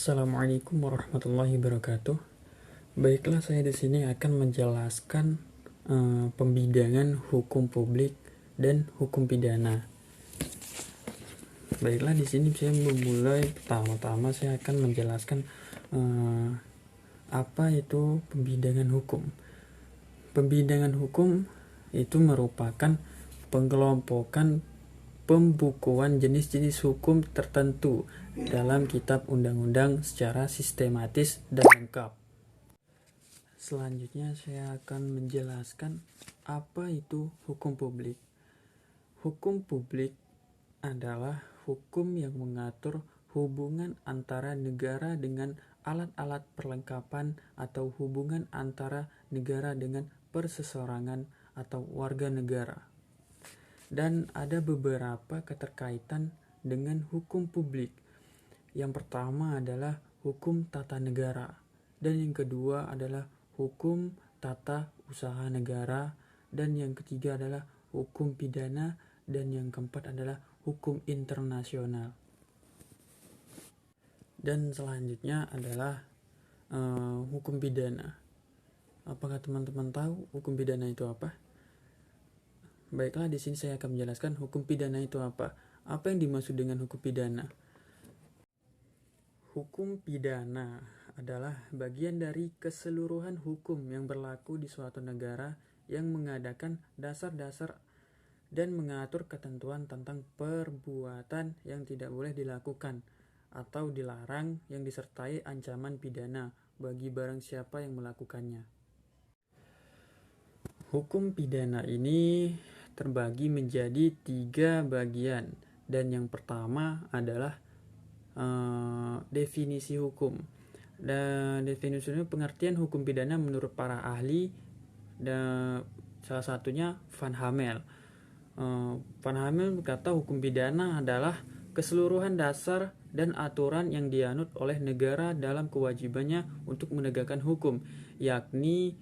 Assalamualaikum warahmatullahi wabarakatuh. Baiklah, saya di sini akan menjelaskan pembidangan hukum publik dan hukum pidana. Baiklah, di sini saya memulai pertama-tama saya akan menjelaskan apa itu pembidangan hukum. Pembidangan hukum itu merupakan pengelompokan pembukuan jenis-jenis hukum tertentu dalam kitab undang-undang secara sistematis dan lengkap. Selanjutnya saya akan menjelaskan apa itu hukum publik. Hukum publik adalah hukum yang mengatur hubungan antara negara dengan alat-alat perlengkapan atau hubungan antara negara dengan perseorangan atau warga negara. Dan ada beberapa keterkaitan dengan hukum publik. Yang pertama adalah hukum tata negara, dan yang kedua adalah hukum tata usaha negara, dan yang ketiga adalah hukum pidana, dan yang keempat adalah hukum internasional. Dan selanjutnya adalah hukum pidana. Apakah teman-teman tahu hukum pidana itu apa? Baiklah, di sini saya akan menjelaskan hukum pidana itu apa. Apa yang dimaksud dengan hukum pidana? Hukum pidana adalah bagian dari keseluruhan hukum yang berlaku di suatu negara yang mengadakan dasar-dasar dan mengatur ketentuan tentang perbuatan yang tidak boleh dilakukan atau dilarang yang disertai ancaman pidana bagi barang siapa yang melakukannya. Hukum pidana ini terbagi menjadi 3 bagian, dan yang pertama adalah definisi hukum. Dan definisi pengertian hukum pidana menurut para ahli, dan salah satunya Van Hammel. Van Hammel berkata hukum pidana adalah keseluruhan dasar dan aturan yang dianut oleh negara dalam kewajibannya untuk menegakkan hukum, yakni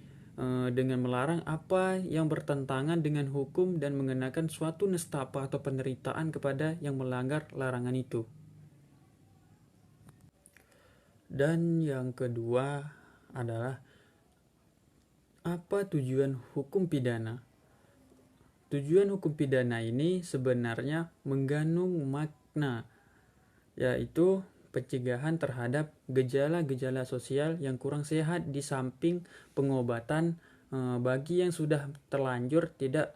dengan melarang apa yang bertentangan dengan hukum dan mengenakan suatu nestapa atau penderitaan kepada yang melanggar larangan itu. Dan yang kedua adalah apa tujuan hukum pidana? Tujuan hukum pidana ini sebenarnya mengandung makna, yaitu pencegahan terhadap gejala-gejala sosial yang kurang sehat di samping pengobatan bagi yang sudah terlanjur tidak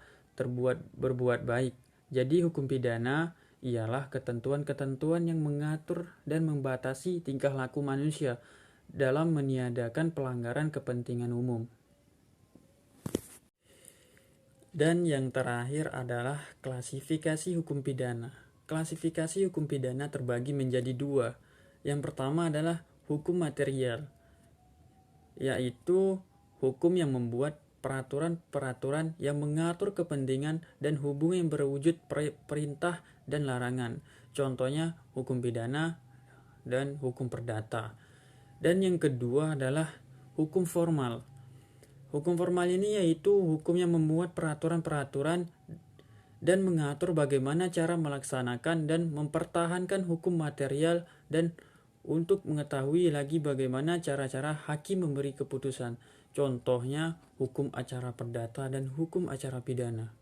berbuat baik. Jadi hukum pidana ialah ketentuan-ketentuan yang mengatur dan membatasi tingkah laku manusia dalam meniadakan pelanggaran kepentingan umum. Dan yang terakhir adalah klasifikasi hukum pidana. Klasifikasi hukum pidana terbagi menjadi 2. Yang pertama adalah hukum material, yaitu hukum yang membuat peraturan-peraturan yang mengatur kepentingan dan hubungan yang berwujud perintah dan larangan. Contohnya hukum pidana dan hukum perdata. Dan yang kedua adalah hukum formal. Hukum formal ini yaitu hukum yang membuat peraturan-peraturan dan mengatur bagaimana cara melaksanakan dan mempertahankan hukum material, dan untuk mengetahui lagi bagaimana cara-cara hakim memberi keputusan. Contohnya hukum acara perdata dan hukum acara pidana.